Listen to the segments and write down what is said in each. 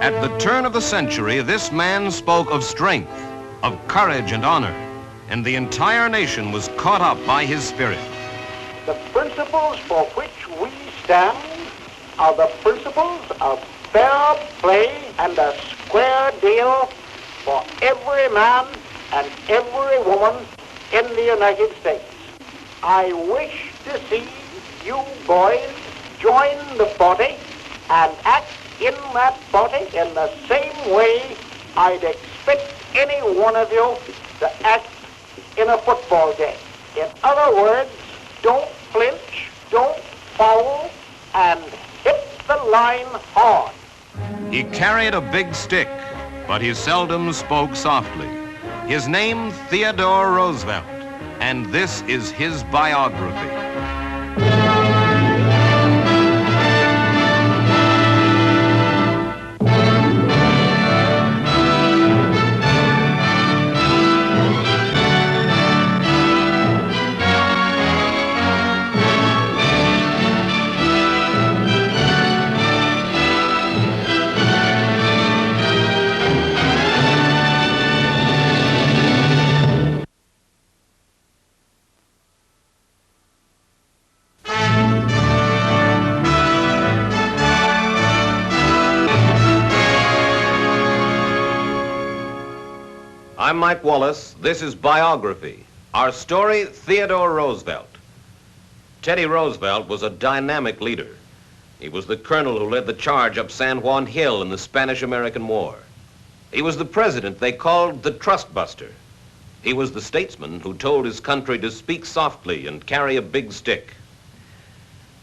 At the turn of the century, this man spoke of strength, of courage and honor, and the entire nation was caught up by his spirit. The principles for which we stand are the principles of fair play and a square deal for every man and every woman in the United States. I wish to see you boys join the party and act in that party in the same way I'd expect any one of you to act in a football game. In other words, don't flinch, don't foul, and hit the line hard. He carried a big stick, but he seldom spoke softly. His name, Theodore Roosevelt, and this is his biography. I'm Mike Wallace. This is Biography. Our story, Theodore Roosevelt. Teddy Roosevelt was a dynamic leader. He was the colonel who led the charge up San Juan Hill in the Spanish-American War. He was the president they called the Trust Buster. He was the statesman who told his country to speak softly and carry a big stick.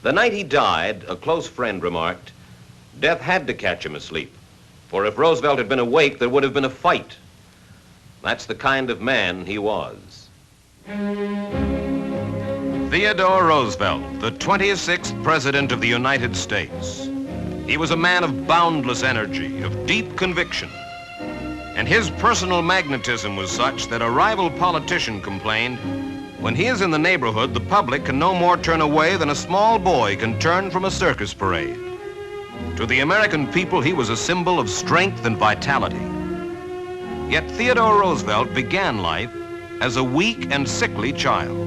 The night he died, a close friend remarked, death had to catch him asleep, for if Roosevelt had been awake, there would have been a fight. That's the kind of man he was. Theodore Roosevelt, the 26th President of the United States. He was a man of boundless energy, of deep conviction. And his personal magnetism was such that a rival politician complained, when he is in the neighborhood, the public can no more turn away than a small boy can turn from a circus parade. To the American people, he was a symbol of strength and vitality. Yet Theodore Roosevelt began life as a weak and sickly child.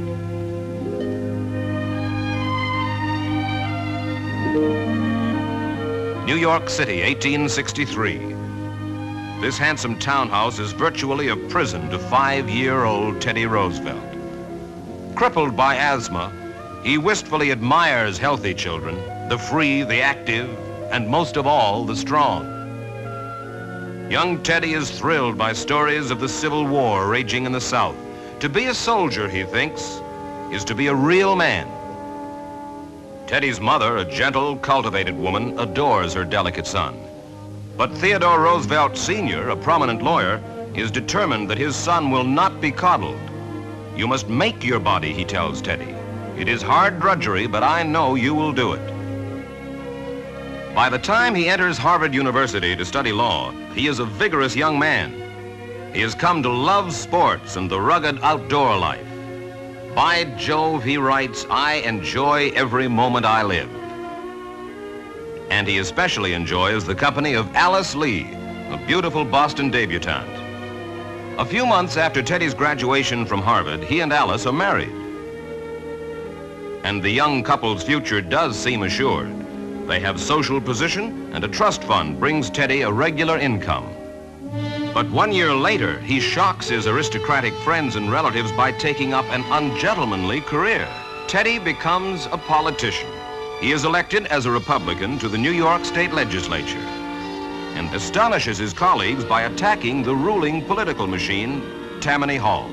New York City, 1863. This handsome townhouse is virtually a prison to 5-year-old Teddy Roosevelt. Crippled by asthma, he wistfully admires healthy children, the free, the active, and most of all, the strong. Young Teddy is thrilled by stories of the Civil War raging in the South. To be a soldier, he thinks, is to be a real man. Teddy's mother, a gentle, cultivated woman, adores her delicate son. But Theodore Roosevelt Sr., a prominent lawyer, is determined that his son will not be coddled. You must make your body, he tells Teddy. It is hard drudgery, but I know you will do it. By the time he enters Harvard University to study law, he is a vigorous young man. He has come to love sports and the rugged outdoor life. By Jove, he writes, I enjoy every moment I live. And he especially enjoys the company of Alice Lee, a beautiful Boston debutante. A few months after Teddy's graduation from Harvard, he and Alice are married. And the young couple's future does seem assured. They have social position, and a trust fund brings Teddy a regular income. But 1 year later, he shocks his aristocratic friends and relatives by taking up an ungentlemanly career. Teddy becomes a politician. He is elected as a Republican to the New York State Legislature and astonishes his colleagues by attacking the ruling political machine, Tammany Hall.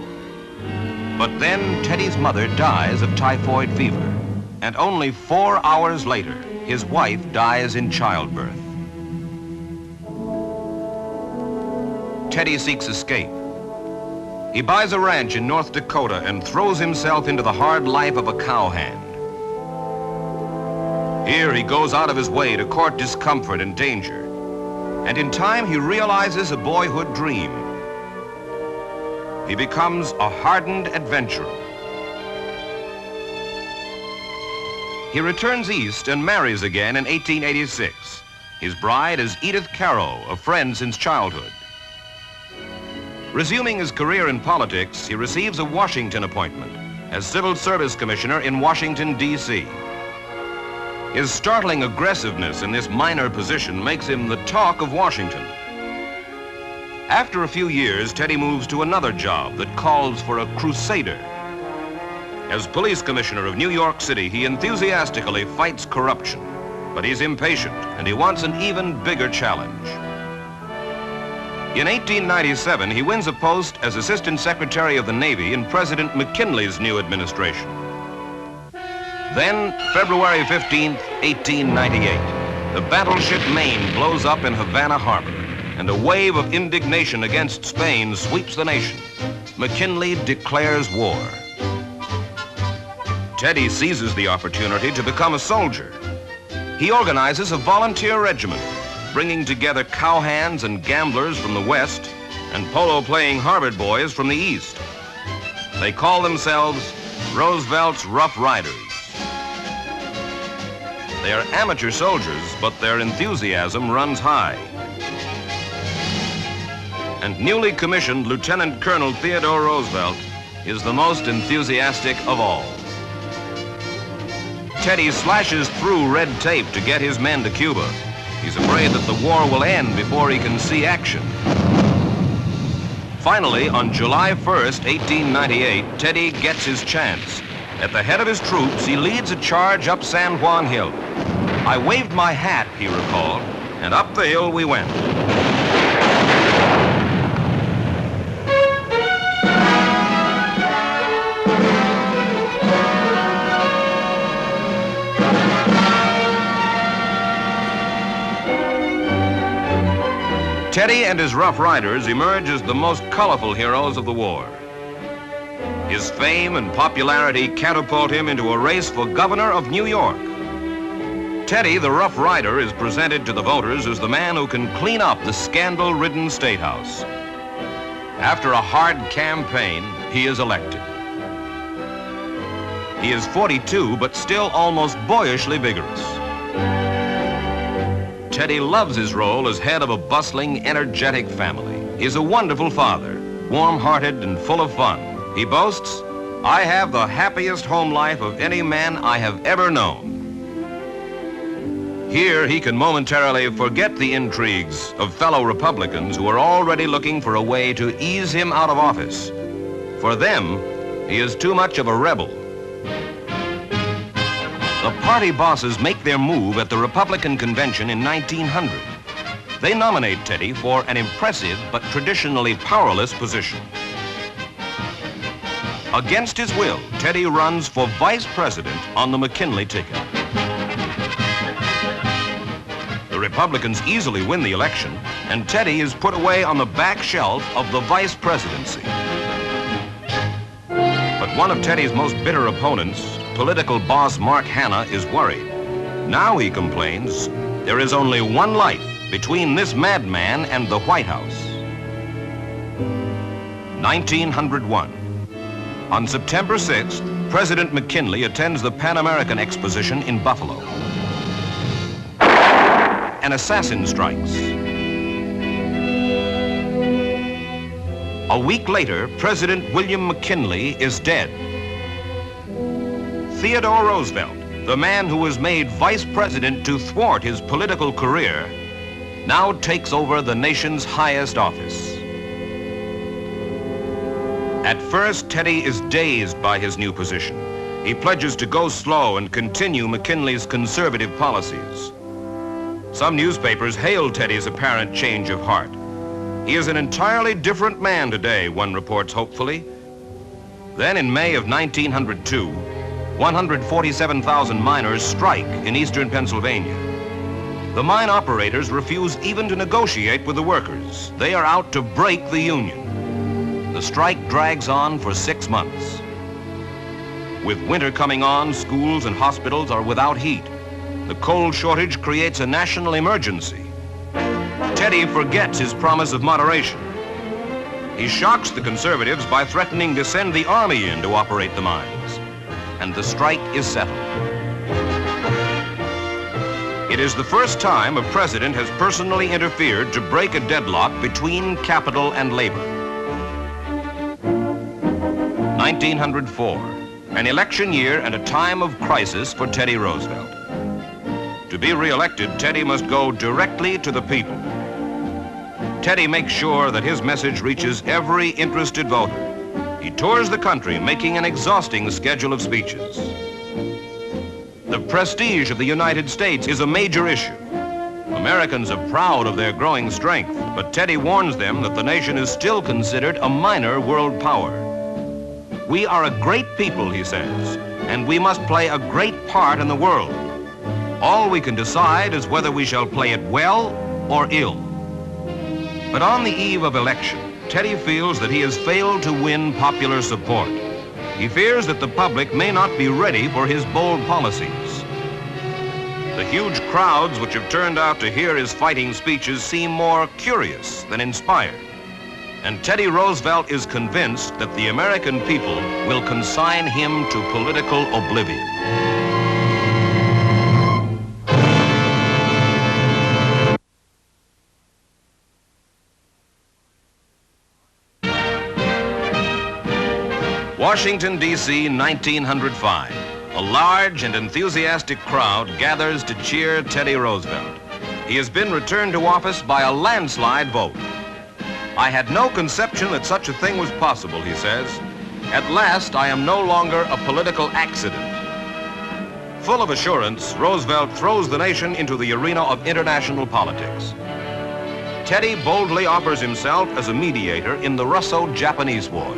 But then Teddy's mother dies of typhoid fever, and only 4 hours later, his wife dies in childbirth. Teddy seeks escape. He buys a ranch in North Dakota and throws himself into the hard life of a cowhand. Here he goes out of his way to court discomfort and danger. And in time he realizes a boyhood dream. He becomes a hardened adventurer. He returns east and marries again in 1886. His bride is Edith Carroll, a friend since childhood. Resuming his career in politics, he receives a Washington appointment as Civil Service Commissioner in Washington, D.C. His startling aggressiveness in this minor position makes him the talk of Washington. After a few years, Teddy moves to another job that calls for a crusader. As police commissioner of New York City, he enthusiastically fights corruption, but he's impatient and he wants an even bigger challenge. In 1897, he wins a post as Assistant Secretary of the Navy in President McKinley's new administration. Then, February 15th, 1898, the battleship Maine blows up in Havana Harbor, and a wave of indignation against Spain sweeps the nation. McKinley declares war. Teddy seizes the opportunity to become a soldier. He organizes a volunteer regiment, bringing together cowhands and gamblers from the West and polo-playing Harvard boys from the East. They call themselves Roosevelt's Rough Riders. They are amateur soldiers, but their enthusiasm runs high. And newly commissioned Lieutenant Colonel Theodore Roosevelt is the most enthusiastic of all. Teddy slashes through red tape to get his men to Cuba. He's afraid that the war will end before he can see action. Finally, on July 1st, 1898, Teddy gets his chance. At the head of his troops, he leads a charge up San Juan Hill. I waved my hat, he recalled, and up the hill we went. Teddy and his Rough Riders emerge as the most colorful heroes of the war. His fame and popularity catapult him into a race for governor of New York. Teddy, the Rough Rider, is presented to the voters as the man who can clean up the scandal-ridden State House. After a hard campaign, he is elected. He is 42, but still almost boyishly vigorous. Teddy loves his role as head of a bustling, energetic family. He is a wonderful father, warm-hearted and full of fun. He boasts, "I have the happiest home life of any man I have ever known." Here, he can momentarily forget the intrigues of fellow Republicans who are already looking for a way to ease him out of office. For them, he is too much of a rebel. The party bosses make their move at the Republican convention in 1900. They nominate Teddy for an impressive but traditionally powerless position. Against his will, Teddy runs for vice president on the McKinley ticket. The Republicans easily win the election, and Teddy is put away on the back shelf of the vice presidency. But one of Teddy's most bitter opponents, political boss Mark Hanna, is worried. Now, he complains, there is only one life between this madman and the White House. 1901. On September 6th, President McKinley attends the Pan American Exposition in Buffalo. An assassin strikes. A week later, President William McKinley is dead. Theodore Roosevelt, the man who was made vice president to thwart his political career, now takes over the nation's highest office. At first, Teddy is dazed by his new position. He pledges to go slow and continue McKinley's conservative policies. Some newspapers hail Teddy's apparent change of heart. He is an entirely different man today, one reports hopefully. Then in May of 1902, 147,000 miners strike in eastern Pennsylvania. The mine operators refuse even to negotiate with the workers. They are out to break the union. The strike drags on for 6 months. With winter coming on, schools and hospitals are without heat. The coal shortage creates a national emergency. Teddy forgets his promise of moderation. He shocks the conservatives by threatening to send the army in to operate the mines. And the strike is settled. It is the first time a president has personally interfered to break a deadlock between capital and labor. 1904, an election year and a time of crisis for Teddy Roosevelt. To be re-elected, Teddy must go directly to the people. Teddy makes sure that his message reaches every interested voter. He tours the country, making an exhausting schedule of speeches. The prestige of the United States is a major issue. Americans are proud of their growing strength, but Teddy warns them that the nation is still considered a minor world power. We are a great people, he says, and we must play a great part in the world. All we can decide is whether we shall play it well or ill. But on the eve of election, Teddy feels that he has failed to win popular support. He fears that the public may not be ready for his bold policies. The huge crowds which have turned out to hear his fighting speeches seem more curious than inspired. And Teddy Roosevelt is convinced that the American people will consign him to political oblivion. Washington, D.C., 1905. A large and enthusiastic crowd gathers to cheer Teddy Roosevelt. He has been returned to office by a landslide vote. I had no conception that such a thing was possible, he says. At last, I am no longer a political accident. Full of assurance, Roosevelt throws the nation into the arena of international politics. Teddy boldly offers himself as a mediator in the Russo-Japanese War.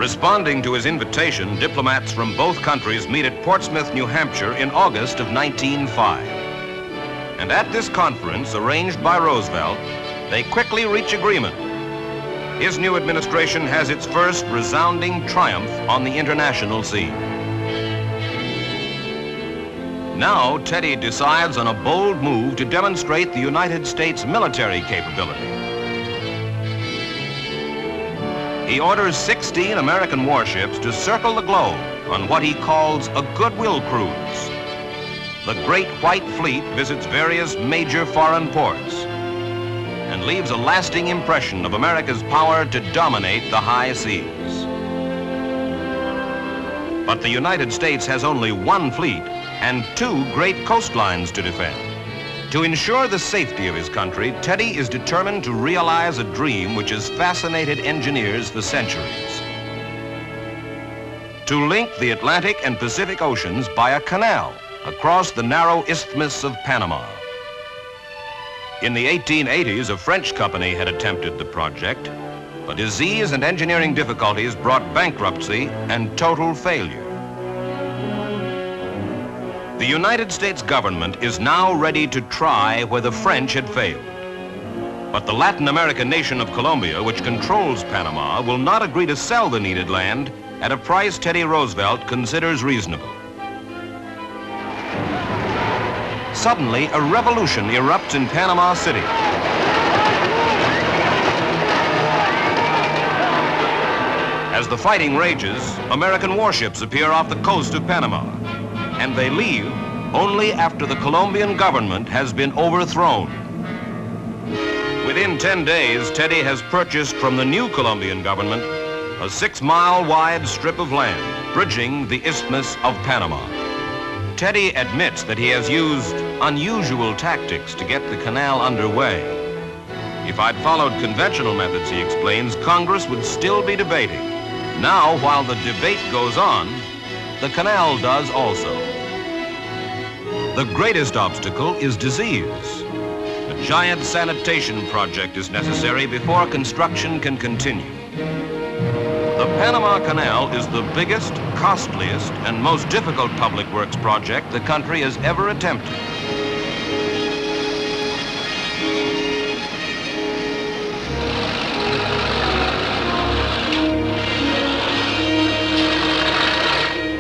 Responding to his invitation, diplomats from both countries meet at Portsmouth, New Hampshire in August of 1905. And at this conference, arranged by Roosevelt, they quickly reach agreement. His new administration has its first resounding triumph on the international scene. Now, Teddy decides on a bold move to demonstrate the United States military capability. He orders 16 American warships to circle the globe on what he calls a goodwill cruise. The Great White Fleet visits various major foreign ports and leaves a lasting impression of America's power to dominate the high seas. But the United States has only one fleet and two great coastlines to defend. To ensure the safety of his country, Teddy is determined to realize a dream which has fascinated engineers for centuries. To link the Atlantic and Pacific Oceans by a canal across the narrow Isthmus of Panama. In the 1880s, a French company had attempted the project, but disease and engineering difficulties brought bankruptcy and total failure. The United States government is now ready to try where the French had failed. But the Latin American nation of Colombia, which controls Panama, will not agree to sell the needed land at a price Teddy Roosevelt considers reasonable. Suddenly, a revolution erupts in Panama City. As the fighting rages, American warships appear off the coast of Panama, and they leave only after the Colombian government has been overthrown. Within 10 days, Teddy has purchased from the new Colombian government a 6-mile wide strip of land bridging the Isthmus of Panama. Teddy admits that he has used unusual tactics to get the canal underway. If I'd followed conventional methods, he explains, Congress would still be debating. Now, while the debate goes on, the canal does also. The greatest obstacle is disease. A giant sanitation project is necessary before construction can continue. The Panama Canal is the biggest, costliest, and most difficult public works project the country has ever attempted.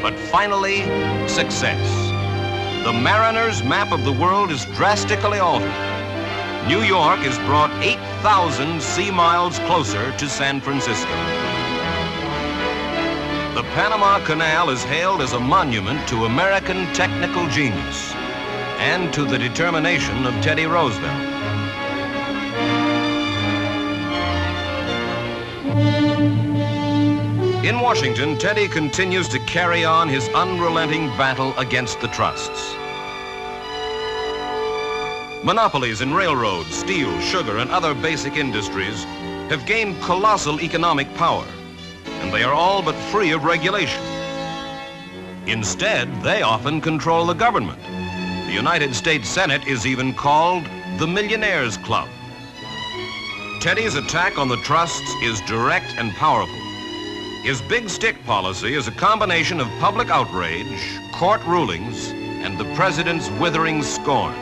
But finally, success. The mariner's map of the world is drastically altered. New York is brought 8,000 sea miles closer to San Francisco. The Panama Canal is hailed as a monument to American technical genius. and to the determination of Teddy Roosevelt. In Washington, Teddy continues to carry on his unrelenting battle against the trusts. Monopolies in railroads, steel, sugar, and other basic industries have gained colossal economic power, and they are all but free of regulation. Instead, they often control the government. The United States Senate is even called the Millionaires Club. Teddy's attack on the trusts is direct and powerful. His big stick policy is a combination of public outrage, court rulings, and the president's withering scorn.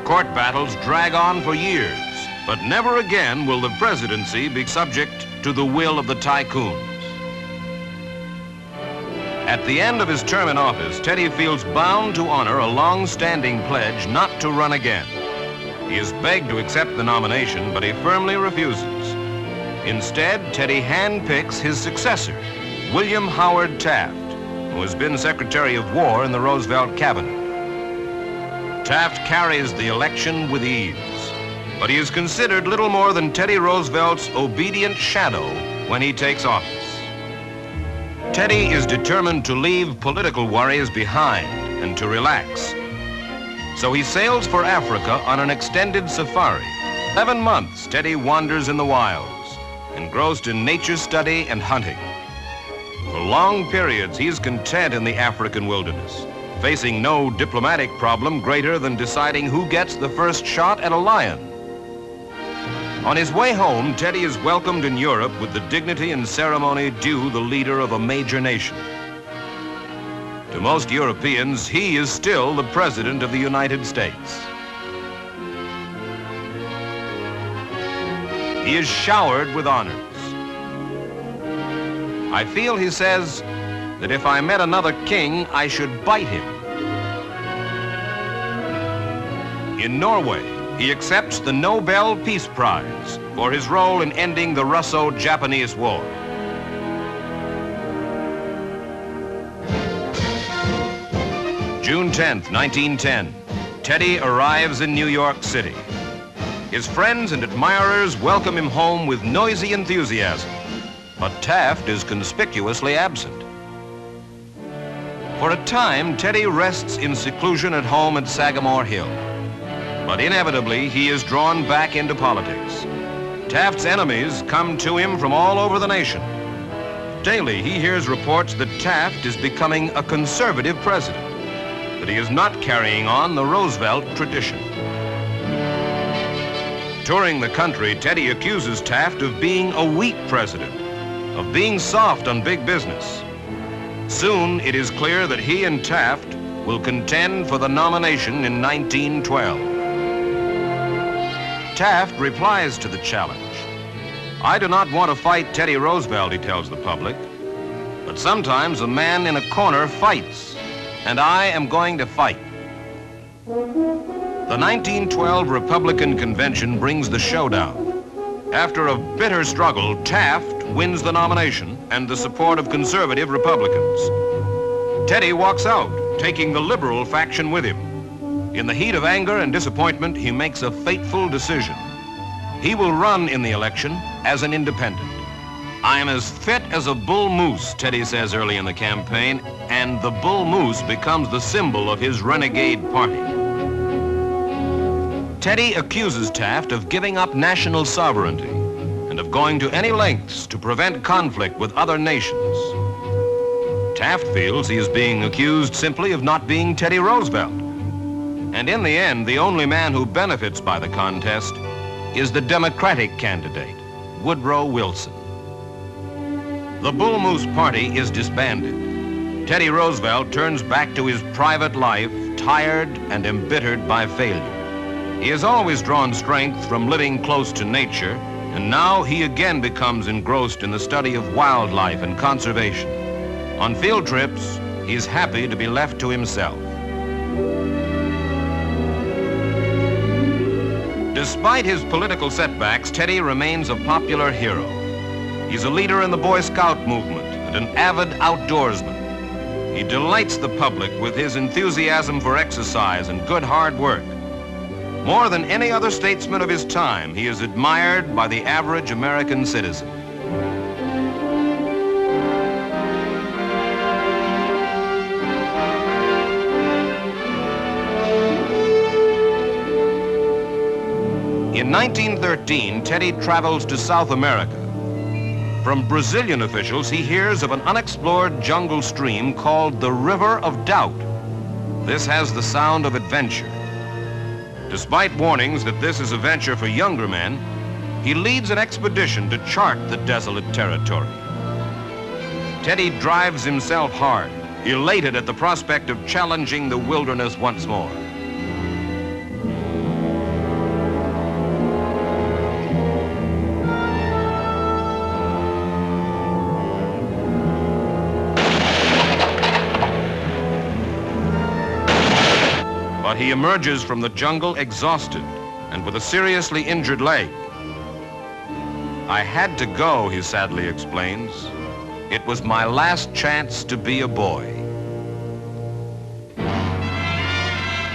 Court battles drag on for years, but never again will the presidency be subject to the will of the tycoons. At the end of his term in office, Teddy feels bound to honor a long-standing pledge not to run again. He is begged to accept the nomination, but he firmly refuses. Instead, Teddy handpicks his successor, William Howard Taft, who has been Secretary of War in the Roosevelt cabinet. Taft carries the election with ease, but he is considered little more than Teddy Roosevelt's obedient shadow when he takes office. Teddy is determined to leave political worries behind and to relax. So he sails for Africa on an extended safari. 11 months, Teddy wanders in the wilds, engrossed in nature study and hunting. For long periods, he is content in the African wilderness, facing no diplomatic problem greater than deciding who gets the first shot at a lion. On his way home, Teddy is welcomed in Europe with the dignity and ceremony due the leader of a major nation. To most Europeans, he is still the President of the United States. He is showered with honors. I feel, he says, that if I met another king, I should bite him. In Norway, he accepts the Nobel Peace Prize for his role in ending the Russo-Japanese War. June 10th, 1910, Teddy arrives in New York City. His friends and admirers welcome him home with noisy enthusiasm, but Taft is conspicuously absent. For a time, Teddy rests in seclusion at home at Sagamore Hill. But inevitably, he is drawn back into politics. Taft's enemies come to him from all over the nation. Daily, he hears reports that Taft is becoming a conservative president, that he is not carrying on the Roosevelt tradition. Touring the country, Teddy accuses Taft of being a weak president, of being soft on big business. Soon, it is clear that he and Taft will contend for the nomination in 1912. Taft replies to the challenge. I do not want to fight Teddy Roosevelt, he tells the public, but sometimes a man in a corner fights, and I am going to fight. The 1912 Republican Convention brings the showdown. After a bitter struggle, Taft wins the nomination and the support of conservative Republicans. Teddy walks out, taking the liberal faction with him. In the heat of anger and disappointment, he makes a fateful decision. He will run in the election as an independent. I am as fit as a bull moose, Teddy says early in the campaign, and the bull moose becomes the symbol of his renegade party. Teddy accuses Taft of giving up national sovereignty and of going to any lengths to prevent conflict with other nations. Taft feels he is being accused simply of not being Teddy Roosevelt. And in the end, the only man who benefits by the contest is the Democratic candidate, Woodrow Wilson. The Bull Moose Party is disbanded. Teddy Roosevelt turns back to his private life, tired and embittered by failure. He has always drawn strength from living close to nature, and now he again becomes engrossed in the study of wildlife and conservation. On field trips, he is happy to be left to himself. Despite his political setbacks, Teddy remains a popular hero. He's a leader in the Boy Scout movement and an avid outdoorsman. He delights the public with his enthusiasm for exercise and good hard work. More than any other statesman of his time, he is admired by the average American citizen. In 1913, Teddy travels to South America. From Brazilian officials, he hears of an unexplored jungle stream called the River of Doubt. This has the sound of adventure. Despite warnings that this is a venture for younger men, he leads an expedition to chart the desolate territory. Teddy drives himself hard, elated at the prospect of challenging the wilderness once more. But he emerges from the jungle exhausted and with a seriously injured leg. I had to go, he sadly explains. It was my last chance to be a boy.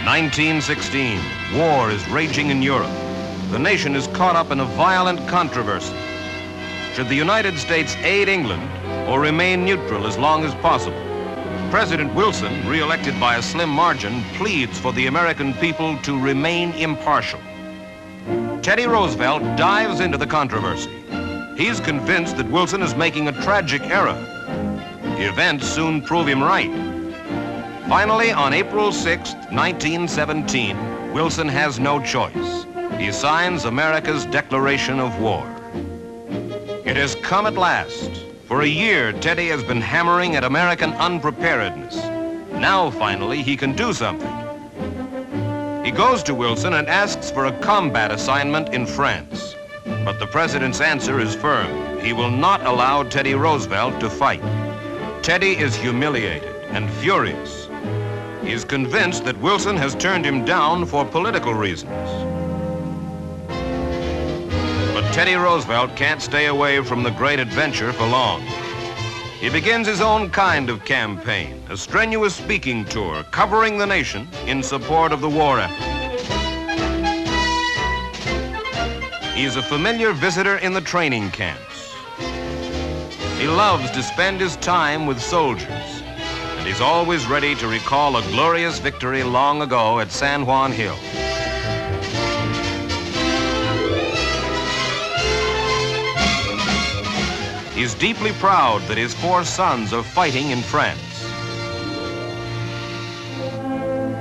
1916, war is raging in Europe. The nation is caught up in a violent controversy. Should the United States aid England or remain neutral as long as possible? President Wilson, re-elected by a slim margin, pleads for the American people to remain impartial. Teddy Roosevelt dives into the controversy. He's convinced that Wilson is making a tragic error. Events soon prove him right. Finally, on April 6, 1917, Wilson has no choice. He signs America's declaration of war. It has come at last. For a year, Teddy has been hammering at American unpreparedness. Now, finally, he can do something. He goes to Wilson and asks for a combat assignment in France. But the president's answer is firm. He will not allow Teddy Roosevelt to fight. Teddy is humiliated and furious. He is convinced that Wilson has turned him down for political reasons. But Teddy Roosevelt can't stay away from the great adventure for long. He begins his own kind of campaign, a strenuous speaking tour covering the nation in support of the war effort. He is a familiar visitor in the training camps. He loves to spend his time with soldiers, and he's always ready to recall a glorious victory long ago at San Juan Hill. He's deeply proud that his 4 sons are fighting in France.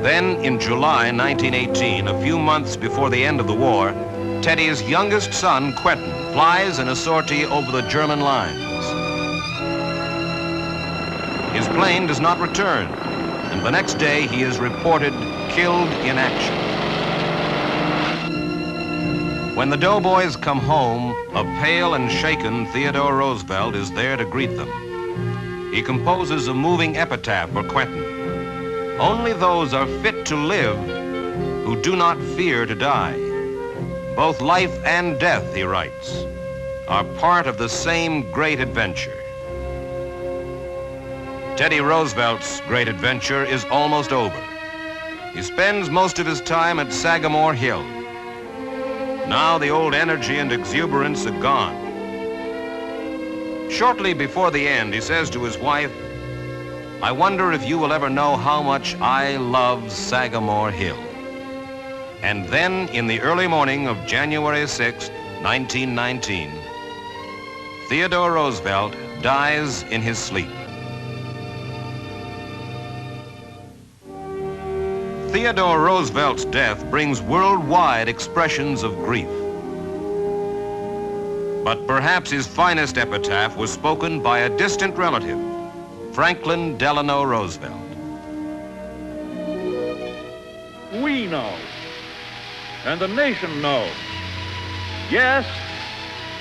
Then, in July 1918, a few months before the end of the war, Teddy's youngest son, Quentin, flies in a sortie over the German lines. His plane does not return, and the next day he is reported killed in action. When the doughboys come home, a pale and shaken Theodore Roosevelt is there to greet them. He composes a moving epitaph for Quentin. Only those are fit to live who do not fear to die. Both life and death, he writes, are part of the same great adventure. Teddy Roosevelt's great adventure is almost over. He spends most of his time at Sagamore Hill. Now the old energy and exuberance are gone. Shortly before the end, he says to his wife, "I wonder if you will ever know how much I love Sagamore Hill." And then, in the early morning of January 6, 1919, Theodore Roosevelt dies in his sleep. Theodore Roosevelt's death brings worldwide expressions of grief. But perhaps his finest epitaph was spoken by a distant relative, Franklin Delano Roosevelt. We know, and the nation knows. Yes,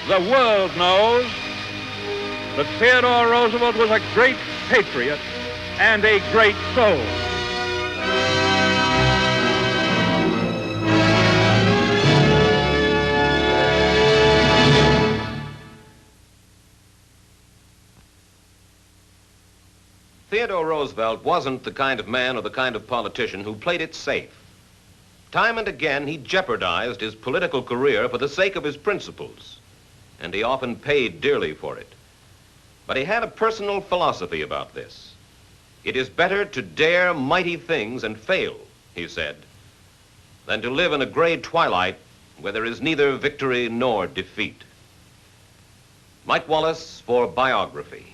the world knows that Theodore Roosevelt was a great patriot and a great soul. Theodore Roosevelt wasn't the kind of man or the kind of politician who played it safe. Time and again, he jeopardized his political career for the sake of his principles, and he often paid dearly for it. But he had a personal philosophy about this. It is better to dare mighty things and fail, he said, than to live in a gray twilight where there is neither victory nor defeat. Mike Wallace for Biography.